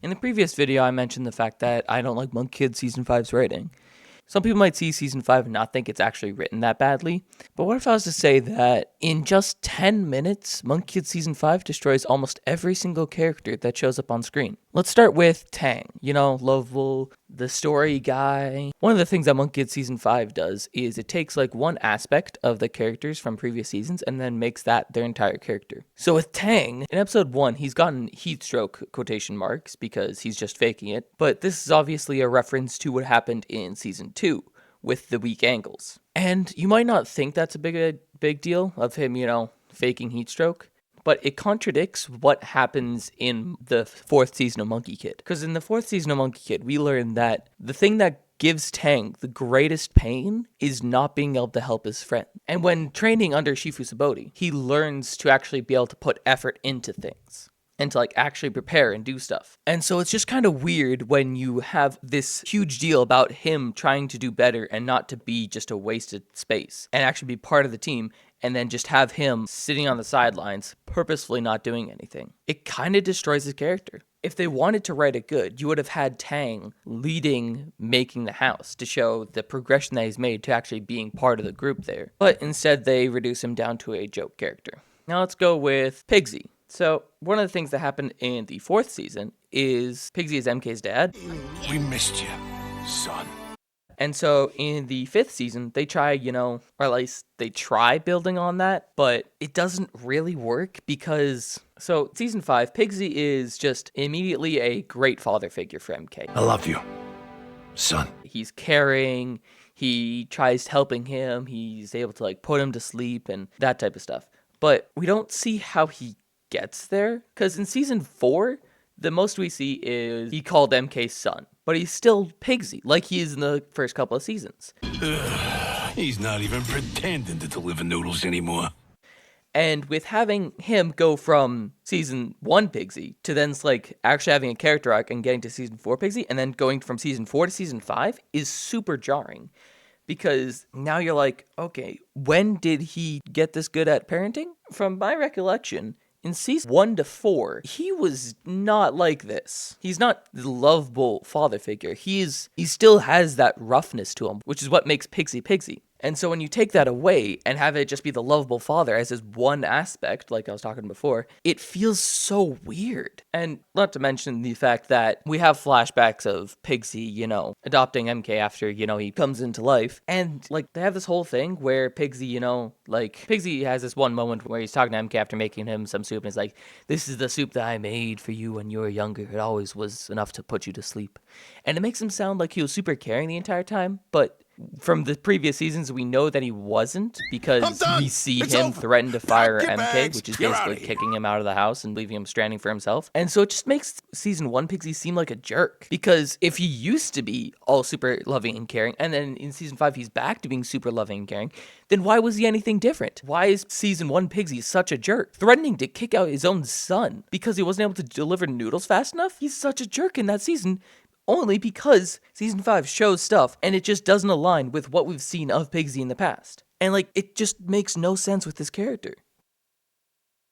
In the previous video, I mentioned the fact that I don't like Monk Kid Season 5's writing. Some people might see Season 5 and not think it's actually written that badly, but what if I was to say that in just 10 minutes, Monk Kid Season 5 destroys almost every single character that shows up on screen? Let's start with Tang, lovable, the story guy. One of the things that Monk Kid Season 5 does is it takes like one aspect of the characters from previous seasons and then makes that their entire character. So with Tang, in episode 1, he's gotten heat stroke quotation marks because he's just faking it, but this is obviously a reference to what happened in Season 2 with the weak angles. And you might not think that's a big deal of him, faking heat stroke, but it contradicts what happens in the 4th season of Monkey Kid. Because in the 4th season of Monkey Kid, we learn that the thing that gives Tang the greatest pain is not being able to help his friend. And when training under Shifu Saboti, he learns to actually be able to put effort into things and to actually prepare and do stuff. And so it's just kind of weird when you have this huge deal about him trying to do better and not to be just a wasted space and actually be part of the team, and then just have him sitting on the sidelines purposefully not doing anything. It kind of destroys his character. If they wanted to write it good, you would have had Tang leading making the house to show the progression that he's made to actually being part of the group there. But instead they reduce him down to a joke character. Now let's go with Pigsy. So one of the things that happened in the 4th season is Pigsy is MK's dad. We missed you, son. And so in the 5th season, they try, or at least they try building on that, but it doesn't really work because, so season 5, Pigsy is just immediately a great father figure for MK. I love you, son. He's caring, he tries helping him, he's able to put him to sleep and that type of stuff. But we don't see how he gets there, because in season 4, the most we see is he called MK son, but he's still Pigsy, like he is in the first couple of seasons. He's not even pretending to deliver noodles anymore. And with having him go from season 1 Pigsy to then actually having a character arc and getting to season 4 Pigsy, and then going from season 4 to season 5 is super jarring. Because now you're like, okay, when did he get this good at parenting? From my recollection, in season 1 to 4, he was not like this. He's not the lovable father figure. He still has that roughness to him, which is what makes Pigsy Pigsy. And so when you take that away and have it just be the lovable father as his one aspect, like I was talking before, it feels so weird. And not to mention the fact that we have flashbacks of Pigsy, adopting MK after, he comes into life. And they have this whole thing where Pigsy, Pigsy has this one moment where he's talking to MK after making him some soup. And he's like, this is the soup that I made for you when you were younger. It always was enough to put you to sleep. And it makes him sound like he was super caring the entire time, but from the previous seasons, we know that he wasn't, because we see him threaten to fire MK, which is basically kicking him out of the house and leaving him stranding for himself. And so it just makes season 1 Pigsy seem like a jerk, because if he used to be all super loving and caring, and then in season 5 he's back to being super loving and caring, then why was he anything different? Why is season 1 Pigsy such a jerk? Threatening to kick out his own son because he wasn't able to deliver noodles fast enough? He's such a jerk in that season, only because season 5 shows stuff and it just doesn't align with what we've seen of Pigsy in the past. And it just makes no sense with this character.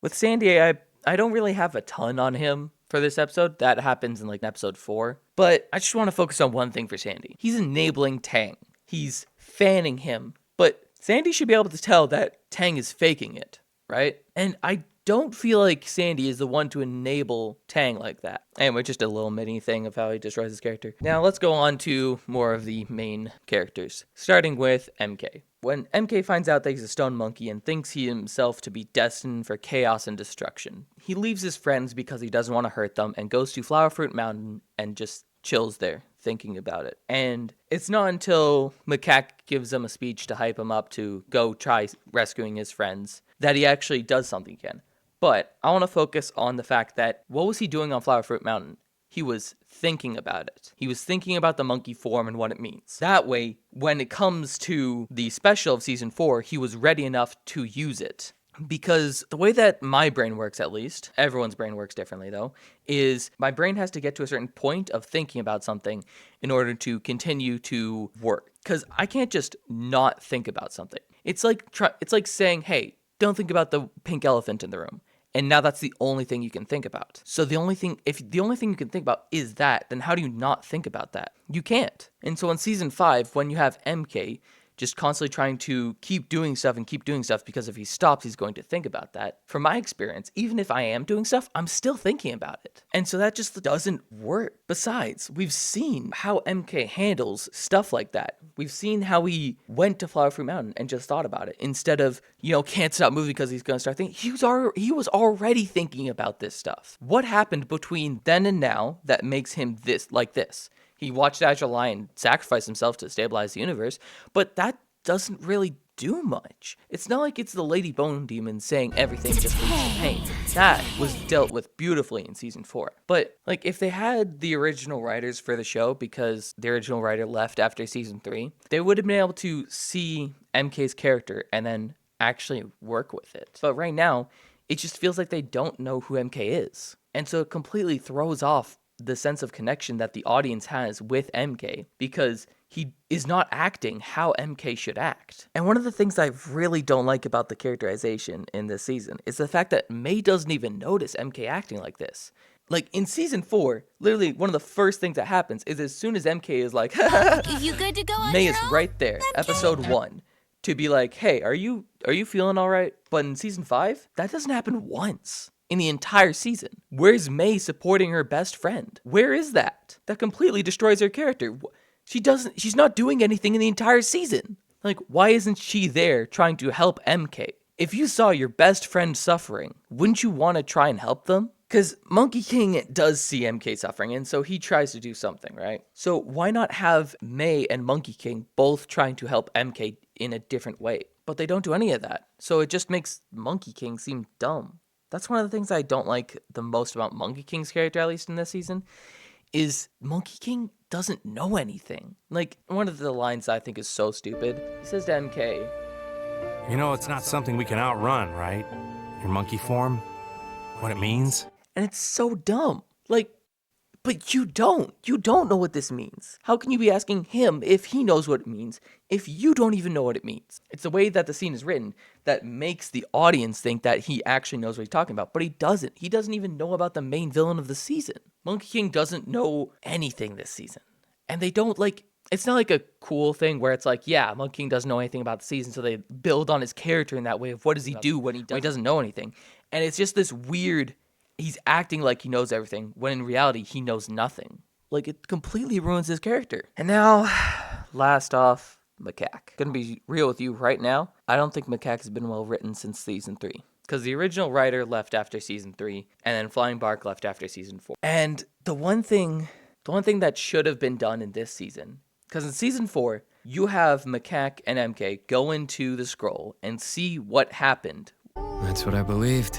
With Sandy, I don't really have a ton on him for this episode. That happens in episode 4. But I just want to focus on one thing for Sandy. He's enabling Tang. He's fanning him. But Sandy should be able to tell that Tang is faking it, right? And I don't feel like Sandy is the one to enable Tang like that. Anyway, just a little mini thing of how he destroys his character. Now let's go on to more of the main characters, starting with MK. When MK finds out that he's a stone monkey and thinks he himself to be destined for chaos and destruction, he leaves his friends because he doesn't want to hurt them and goes to Flower Fruit Mountain and just chills there, thinking about it. And it's not until Macaque gives him a speech to hype him up to go try rescuing his friends that he actually does something again. But I want to focus on the fact that what was he doing on Flower Fruit Mountain? He was thinking about it. He was thinking about the monkey form and what it means. That way, when it comes to the special of season 4, he was ready enough to use it. Because the way that my brain works, at least, everyone's brain works differently though, is my brain has to get to a certain point of thinking about something in order to continue to work. Because I can't just not think about something. It's like saying, hey, don't think about the pink elephant in the room. And now that's the only thing you can think about. So if the only thing you can think about is that, then how do you not think about that? You can't. And so in season 5, when you have MK just constantly trying to keep doing stuff because if he stops, he's going to think about that. From my experience, even if I am doing stuff, I'm still thinking about it. And so that just doesn't work. Besides, we've seen how MK handles stuff like that. We've seen how he went to Flower Fruit Mountain and just thought about it instead of, can't stop moving because he's going to start thinking. He was already thinking about this stuff. What happened between then and now that makes him like this? He watched Agile Lion sacrifice himself to stabilize the universe, but that doesn't really do much. It's not like it's the Lady Bone Demon saying everything just leads to pain. That was dealt with beautifully in season 4. But if they had the original writers for the show, because the original writer left after season 3, they would have been able to see MK's character and then actually work with it. But right now, it just feels like they don't know who MK is. And so it completely throws off the sense of connection that the audience has with MK, because he is not acting how MK should act. And one of the things I really don't like about the characterization in this season is the fact that May doesn't even notice MK acting like this. In season 4, literally one of the first things that happens is as soon as MK is like, You good to go on May your is own? right there, MK? episode 1, to be like, hey, are you feeling all right? But in season 5, that doesn't happen once. In the entire season. Where's May supporting her best friend? Where is that? That completely destroys her character. She's not doing anything in the entire season. Why isn't she there trying to help MK? If you saw your best friend suffering, wouldn't you want to try and help them? Because Monkey King does see MK suffering, and so he tries to do something, right? So why not have May and Monkey King both trying to help MK in a different way? But they don't do any of that. So it just makes Monkey King seem dumb. That's one of the things I don't like the most about Monkey King's character, at least in this season, is Monkey King doesn't know anything. One of the lines I think is so stupid. He says to MK, It's not something we can outrun, right? Your monkey form? What it means? and it's so dumb. But you don't know what this means. How can you be asking him if he knows what it means if you don't even know what it means? It's the way that the scene is written that makes the audience think that he actually knows what he's talking about, but he doesn't. He doesn't even know about the main villain of the season. Monkey King doesn't know anything this season. And they don't it's not like a cool thing where it's Monkey King doesn't know anything about the season, so they build on his character in that way of what does he do when he doesn't know anything. And it's just this weird, he's acting like he knows everything, when in reality, he knows nothing. It completely ruins his character. And now, last off, Macaque. Gonna be real with you right now, I don't think Macaque has been well written since season 3. Because the original writer left after season 3, and then Flying Bark left after season 4. And the one thing that should have been done in this season, because in season 4, you have Macaque and MK go into the scroll and see what happened. That's what I believed.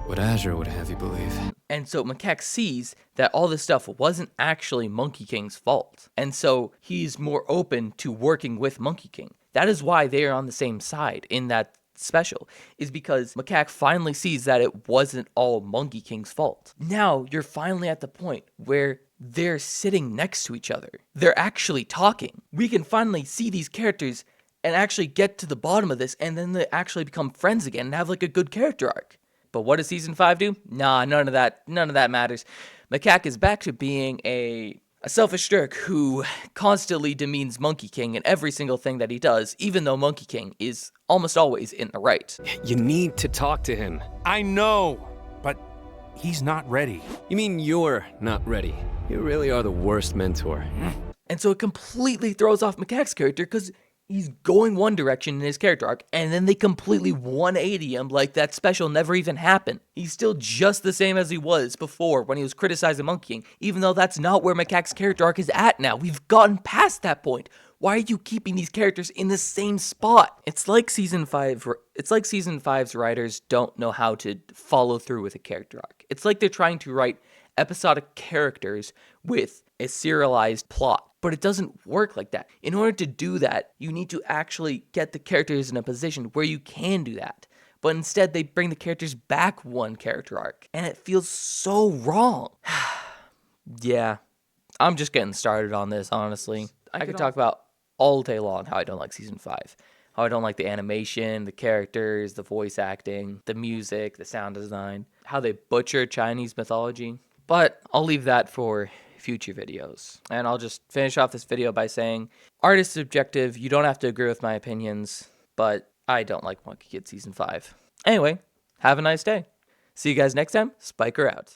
What Azure would have you believe. And so Macaque sees that all this stuff wasn't actually Monkey King's fault. And so he's more open to working with Monkey King. That is why they are on the same side in that special, is because Macaque finally sees that it wasn't all Monkey King's fault. Now you're finally at the point where they're sitting next to each other. They're actually talking. We can finally see these characters and actually get to the bottom of this, and then they actually become friends again and have a good character arc. But what does season 5 do? Nah, none of that matters. Macaque is back to being a selfish jerk who constantly demeans Monkey King in every single thing that he does, even though Monkey King is almost always in the right. You need to talk to him. I know, but he's not ready. You mean you're not ready? You really are the worst mentor. And so it completely throws off Macaque's character because he's going one direction in his character arc, and then they completely 180 him like that special never even happened. He's still just the same as he was before when he was criticizing Monkey King, even though that's not where Macaque's character arc is at now. We've gotten past that point. Why are you keeping these characters in the same spot? It's like season 5's writers don't know how to follow through with a character arc. It's like they're trying to write episodic characters with a serialized plot. But it doesn't work like that. In order to do that, you need to actually get the characters in a position where you can do that. But instead, they bring the characters back one character arc. And it feels so wrong. Yeah, I'm just getting started on this, honestly. I could talk about all day long how I don't like season 5. how I don't like the animation, the characters, the voice acting, the music, the sound design, how they butcher Chinese mythology. But I'll leave that for future videos. And I'll just finish off this video by saying, art is subjective. You don't have to agree with my opinions, but I don't like Monkey Kid Season 5. Anyway, have a nice day. See you guys next time. Spiker out.